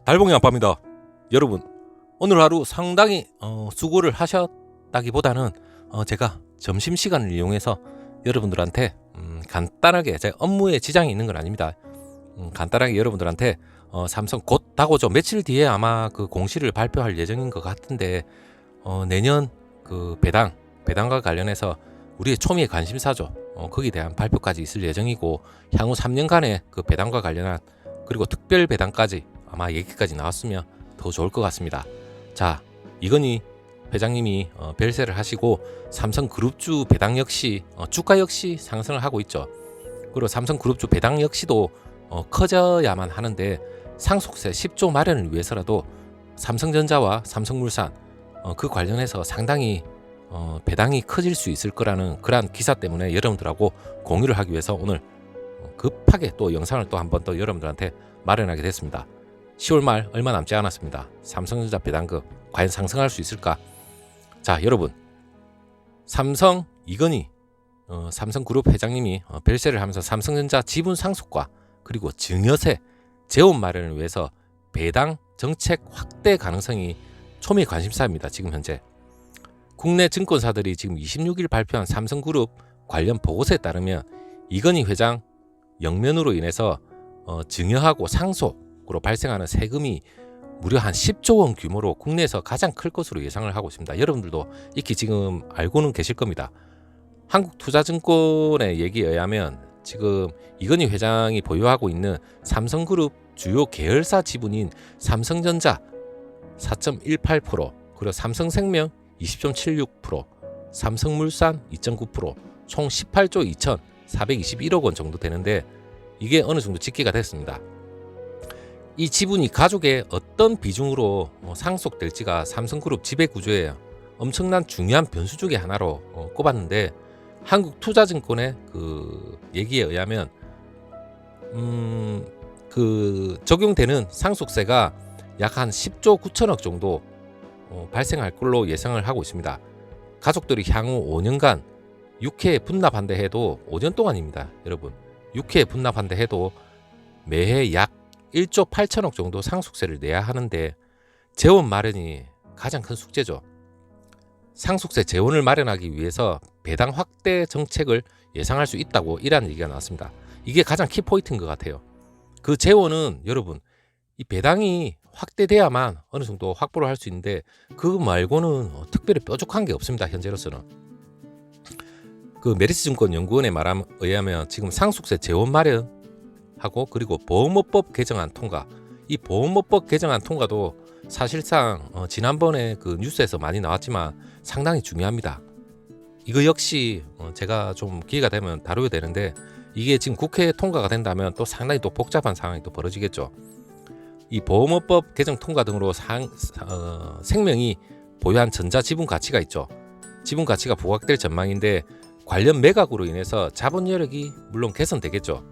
달봉이 아빠입니다. 여러분, 오늘 하루 상당히 수고를 하셨다기보다는 제가 점심시간을 이용해서 여러분들한테 간단하게, 제 업무에 지장이 있는 건 아닙니다. 간단하게 여러분들한테 삼성 곧 다가오죠. 며칠 뒤에 아마 그 공시를 발표할 예정인 것 같은데, 내년 그 배당과 관련해서 우리의 초미의 관심사죠. 거기에 대한 발표까지 있을 예정이고, 향후 3년간의 그 배당과 관련한, 그리고 특별 배당까지 아마 얘기까지 나왔으면 더 좋을 것 같습니다. 자, 이건희 회장님이 별세를 하시고 삼성그룹주 배당 역시 주가 역시 상승을 하고 있죠. 그리고 삼성그룹주 배당 역시도 커져야만 하는데, 상속세 10조 마련을 위해서라도 삼성전자와 삼성물산 그 관련해서 상당히 배당이 커질 수 있을 거라는 그러한 기사 때문에 여러분들하고 공유를 하기 위해서 오늘 급하게 또 영상을 또 한 번 또 여러분들한테 마련하게 됐습니다. 10월 말 얼마 남지 않았습니다. 삼성전자 배당금 과연 상승할 수 있을까? 자, 여러분, 삼성 이건희 삼성그룹 회장님이 별세를 하면서 삼성전자 지분 상속과 그리고 증여세 재원 마련을 위해서 배당 정책 확대 가능성이 초미의 관심사입니다. 지금 현재 국내 증권사들이 지금 26일 발표한 삼성그룹 관련 보고서에 따르면 이건희 회장 영면으로 인해서 증여하고 상속으로 발생하는 세금이 무려 한 10조 원 규모로 국내에서 가장 클 것으로 예상을 하고 있습니다. 여러분들도 익히 지금 알고는 계실 겁니다. 한국투자증권의 얘기에 의하면 지금 이건희 회장이 보유하고 있는 삼성그룹 주요 계열사 지분인 삼성전자 4.18%, 그리고 삼성생명 20.76%, 삼성물산 2.9%, 총 18조 2,421억 원 정도 되는데, 이게 어느 정도 집계가 됐습니다. 이 지분이 가족의 어떤 비중으로 상속될지가 삼성그룹 지배구조에 엄청난 중요한 변수 중의 하나로 꼽았는데, 한국투자증권의 그 얘기에 의하면 그 적용되는 상속세가 약 한 10조 9천억 정도 발생할 걸로 예상을 하고 있습니다. 가족들이 향후 5년간 6회 분납한다 해도 5년 동안입니다. 여러분, 6회 분납한다 해도 매해 약 1조 8천억 정도 상속세를 내야 하는데, 재원 마련이 가장 큰 숙제죠. 상속세 재원을 마련하기 위해서 배당 확대 정책을 예상할 수 있다고 이라는 얘기가 나왔습니다. 이게 가장 키포인트인 것 같아요. 그 재원은 여러분, 이 배당이 확대돼야만 어느 정도 확보를 할 수 있는데, 그거 말고는 특별히 뾰족한 게 없습니다. 현재로서는. 그 메리츠증권 연구원의 말에 의하면 지금 상속세 재원 마련하고 그리고 보험업법 개정안 통과, 이 보험업법 개정안 통과도 사실상 지난번에 그 뉴스에서 많이 나왔지만 상당히 중요합니다. 이거 역시 제가 좀 기회가 되면 다루게 되는데, 이게 지금 국회에 통과가 된다면 또 상당히 또 복잡한 상황이 또 벌어지겠죠. 이 보험업법 개정 통과 등으로 생명이 보유한 전자 지분 가치가 있죠. 지분 가치가 부각될 전망인데, 관련 매각으로 인해서 자본 여력이 물론 개선되겠죠.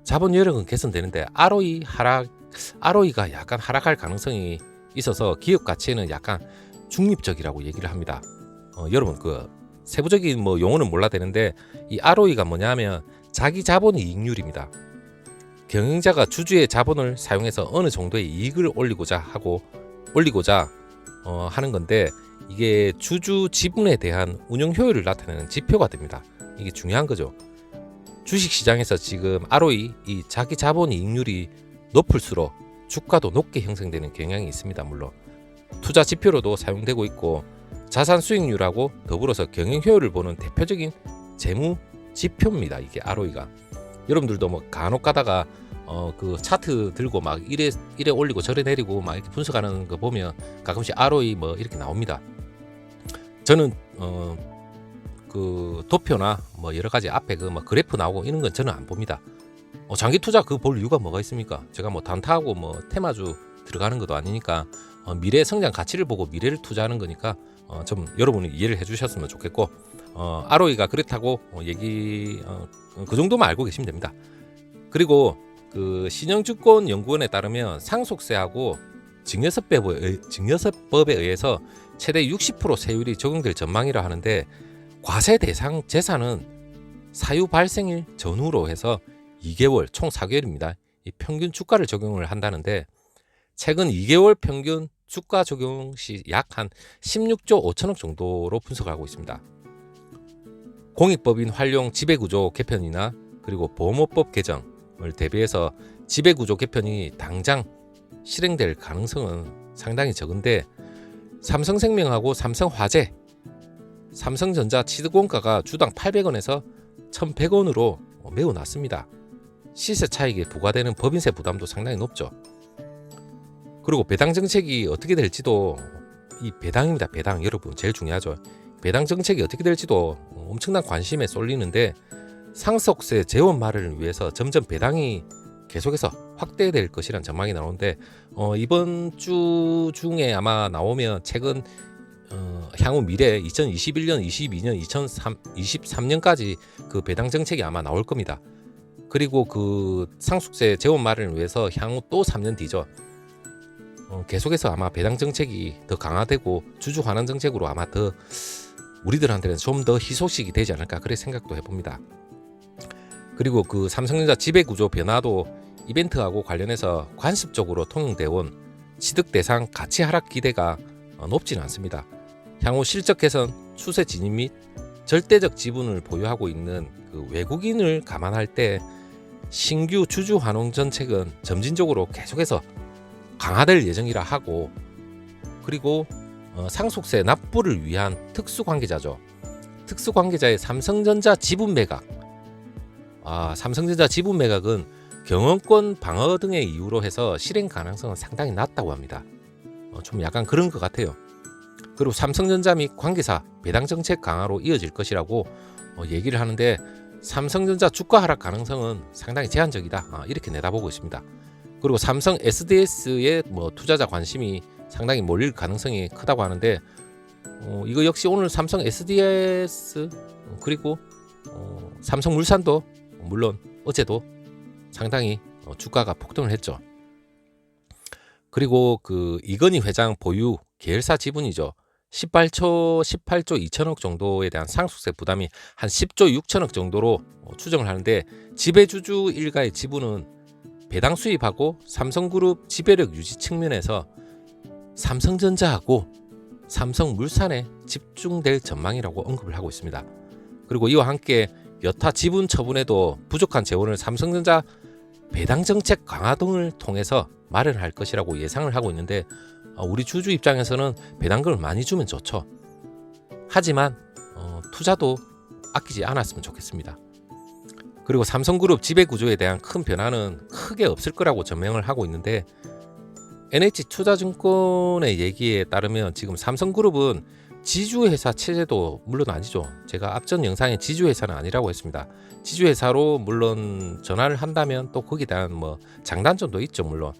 자본 여력은 개선되는데 ROE가 약간 하락할 가능성이 있어서 기업 가치에는 약간 중립적이라고 얘기를 합니다. 여러분, 그 세부적인 뭐 용어는 몰라 되는데, 이 ROE가 뭐냐면 자기 자본 이익률입니다. 경영자가 주주의 자본을 사용해서 어느 정도의 이익을 올리고자 하는 건데, 이게 주주 지분에 대한 운용 효율을 나타내는 지표가 됩니다. 이게 중요한 거죠. 주식시장에서 지금 ROE, 이 자기 자본 이익률이 높을수록 주가도 높게 형성되는 경향이 있습니다. 물론 투자 지표로도 사용되고 있고, 자산 수익률하고 더불어서 경영 효율을 보는 대표적인 재무 지표입니다. 이게 ROE가. 여러분들도 뭐 간혹 가다가 그 차트 들고 막 이래 올리고 저래 내리고 막 이렇게 분석하는 거 보면 가끔씩 ROE 뭐 이렇게 나옵니다. 저는 그 도표나 뭐 여러 가지 앞에 그 뭐 그래프 나오고 이런 건 저는 안 봅니다. 장기 투자 그거 볼 이유가 뭐가 있습니까? 제가 뭐 단타하고 뭐 테마주 들어가는 것도 아니니까 미래 성장 가치를 보고 미래를 투자하는 거니까 좀 여러분이 이해를 해주셨으면 좋겠고, ROE가 그렇다고 그 정도만 알고 계시면 됩니다. 그리고 그 신영증권연구원에 따르면 상속세하고 증여세법에 의해서 최대 60% 세율이 적용될 전망이라 하는데, 과세 대상 재산은 사유 발생일 전후로 해서 2개월 총 4개월입니다. 이 평균 주가를 적용을 한다는데, 최근 2개월 평균 주가 적용 시 약 한 16조 5천억 정도로 분석하고 있습니다. 공익법인 활용 지배구조 개편이나 그리고 보험업법 개정을 대비해서 지배구조 개편이 당장 실행될 가능성은 상당히 적은데, 삼성생명하고 삼성화재, 삼성전자 취득원가가 주당 800원에서 1100원으로 매우 낮습니다. 시세 차익에 부과되는 법인세 부담도 상당히 높죠. 그리고 배당 정책이 어떻게 될지도, 이 배당입니다. 배당, 여러분 제일 중요하죠. 배당 정책이 어떻게 될지도 엄청난 관심에 쏠리는데, 상속세 재원 마련을 위해서 점점 배당이 계속해서 확대될 것이란 전망이 나오는데, 이번 주 중에 아마 나오면 최근 향후 미래 2021년, 22년, 2023년까지 그 배당 정책이 아마 나올 겁니다. 그리고 그 상속세 재원 마련을 위해서 향후 또 3년 뒤죠. 계속해서 아마 배당 정책이 더 강화되고 주주 환원 정책으로 아마 더 우리들한테는 좀 더 희소식이 되지 않을까, 그런 생각도 해봅니다. 그리고 그 삼성전자 지배구조 변화도 이벤트하고 관련해서 관습적으로 통용되어 온 취득 대상 가치 하락 기대가 높지는 않습니다. 향후 실적 개선, 추세 진입 및 절대적 지분을 보유하고 있는 그 외국인을 감안할 때 신규 주주 환원 정책은 점진적으로 계속해서 강화될 예정이라 하고, 그리고 상속세 납부를 위한 특수관계자죠. 특수관계자의 삼성전자 지분 매각. 삼성전자 지분 매각은 경영권 방어 등의 이유로 해서 실행 가능성은 상당히 낮다고 합니다. 좀 약간 그런 것 같아요. 그리고 삼성전자 및 관계사 배당 정책 강화로 이어질 것이라고 얘기를 하는데, 삼성전자 주가 하락 가능성은 상당히 제한적이다, 이렇게 내다보고 있습니다. 그리고 삼성 SDS의 투자자 관심이 상당히 몰릴 가능성이 크다고 하는데, 이거 역시 오늘 삼성 SDS 그리고 삼성물산도 물론 어제도 상당히 주가가 폭등을 했죠. 그리고 그 이건희 회장 보유 계열사 지분이죠. 18조 2천억 정도에 대한 상속세 부담이 한 10조 6천억 정도로 추정을 하는데, 지배주주 일가의 지분은 배당 수입하고 삼성그룹 지배력 유지 측면에서 삼성전자하고 삼성물산에 집중될 전망이라고 언급을 하고 있습니다. 그리고 이와 함께 여타 지분 처분에도 부족한 재원을 삼성전자 배당 정책 강화 등을 통해서 마련할 것이라고 예상을 하고 있는데, 우리 주주 입장에서는 배당금을 많이 주면 좋죠. 하지만 투자도 아끼지 않았으면 좋겠습니다. 그리고 삼성그룹 지배구조에 대한 큰 변화는 크게 없을 거라고 전망을 하고 있는데, NH투자증권의 얘기에 따르면 지금 삼성그룹은 지주회사 체제도 물론 아니죠. 제가 앞전 영상에 지주회사는 아니라고 했습니다. 지주회사로 물론 전환을 한다면 또 거기에 대한 장단점도 있죠, 물론.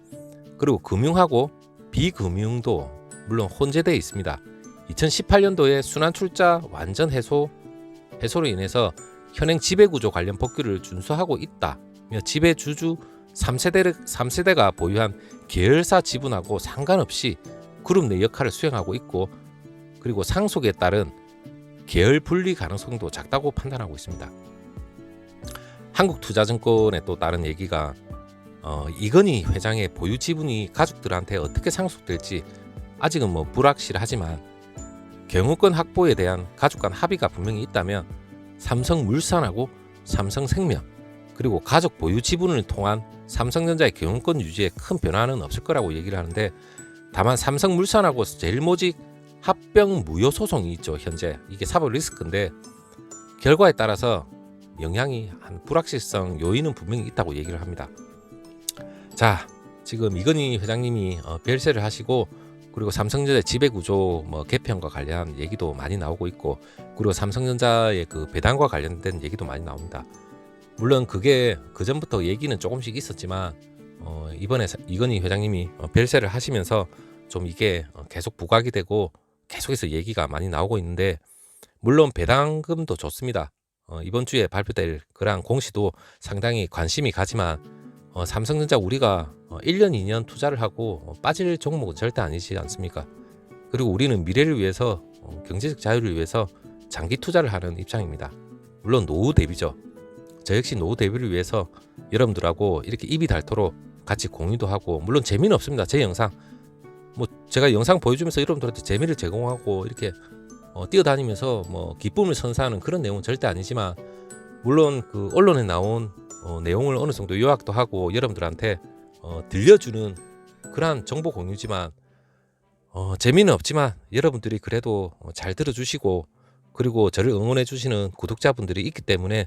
그리고 금융하고 비금융도 물론 혼재되어 있습니다. 2018년도에 순환출자 완전 해소로 인해서 현행 지배구조 관련 법규를 준수하고 있다며, 지배주주 3세대가 보유한 계열사 지분하고 상관없이 그룹 내 역할을 수행하고 있고, 그리고 상속에 따른 계열 분리 가능성도 작다고 판단하고 있습니다. 한국투자증권의 또 다른 얘기가 이건희 회장의 보유 지분이 가족들한테 어떻게 상속될지 아직은 불확실하지만, 경영권 확보에 대한 가족 간 합의가 분명히 있다면 삼성물산하고 삼성생명 그리고 가족 보유 지분을 통한 삼성전자의 경영권 유지에 큰 변화는 없을 거라고 얘기를 하는데, 다만 삼성물산하고 제일모직 합병 무효 소송이 있죠. 현재 이게 사법 리스크인데, 결과에 따라서 영향이 한 불확실성 요인은 분명히 있다고 얘기를 합니다. 자, 지금 이건희 회장님이 별세를 하시고, 그리고 삼성전자 지배구조 개편과 관련한 얘기도 많이 나오고 있고, 그리고 삼성전자의 그 배당과 관련된 얘기도 많이 나옵니다. 물론 그게 그 전부터 얘기는 조금씩 있었지만, 이번에 이건희 회장님이 별세를 하시면서 좀 이게 계속 부각이 되고 계속해서 얘기가 많이 나오고 있는데, 물론 배당금도 좋습니다. 이번 주에 발표될 그러한 공시도 상당히 관심이 가지만, 삼성전자 우리가 1년 2년 투자를 하고 빠질 종목은 절대 아니지 않습니까? 그리고 우리는 미래를 위해서 경제적 자유를 위해서 장기 투자를 하는 입장입니다. 물론 노후 대비죠. 저 역시 노후 대비를 위해서 여러분들하고 이렇게 입이 닳도록 같이 공유도 하고, 물론 재미는 없습니다. 제 영상 뭐 제가 영상 보여주면서 여러분들한테 재미를 제공하고 이렇게 뛰어다니면서 뭐 기쁨을 선사하는 그런 내용은 절대 아니지만, 물론 그 언론에 나온 내용을 어느 정도 요약도 하고 여러분들한테 들려주는 그러한 정보 공유지만, 재미는 없지만 여러분들이 그래도 잘 들어주시고, 그리고 저를 응원해 주시는 구독자분들이 있기 때문에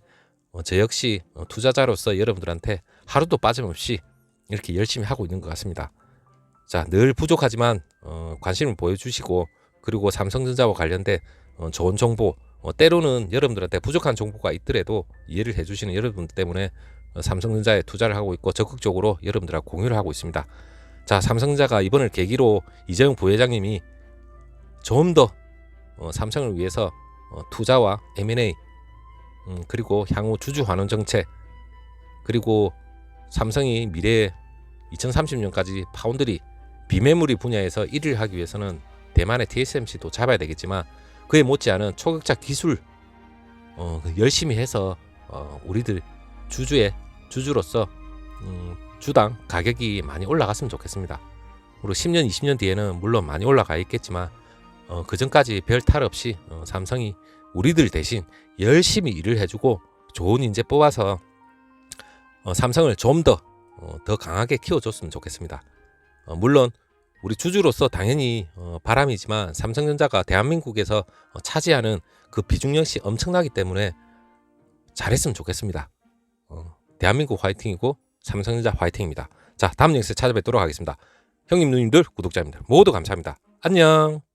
저 역시 투자자로서 여러분들한테 하루도 빠짐없이 이렇게 열심히 하고 있는 것 같습니다. 자, 늘 부족하지만 관심을 보여주시고, 그리고 삼성전자와 관련된 좋은 정보, 때로는 여러분들한테 부족한 정보가 있더라도 이해를 해주시는 여러분들 때문에 삼성전자에 투자를 하고 있고, 적극적으로 여러분들하고 공유를 하고 있습니다. 자, 삼성전자가 이번을 계기로 이재용 부회장님이 좀 더 삼성을 위해서 투자와 M&A, 그리고 향후 주주 환원 정책, 그리고 삼성이 미래에 2030년까지 파운드리 비메모리 분야에서 1위를 하기 위해서는 대만의 TSMC도 잡아야 되겠지만, 그에 못지않은 초격차 기술 열심히 해서 우리들 주주로서 주당 가격이 많이 올라갔으면 좋겠습니다. 그리고 10년 20년 뒤에는 물론 많이 올라가 있겠지만, 그 전까지 별 탈 없이 삼성이 우리들 대신 열심히 일을 해주고 좋은 인재 뽑아서 삼성을 좀 더 강하게 키워줬으면 좋겠습니다. 물론 우리 주주로서 당연히 바람이지만, 삼성전자가 대한민국에서 차지하는 그 비중 역시 엄청나기 때문에 잘했으면 좋겠습니다. 대한민국 화이팅이고 삼성전자 화이팅입니다. 자, 다음 영상에 찾아뵙도록 하겠습니다. 형님 누님들 구독자님들 모두 감사합니다. 안녕.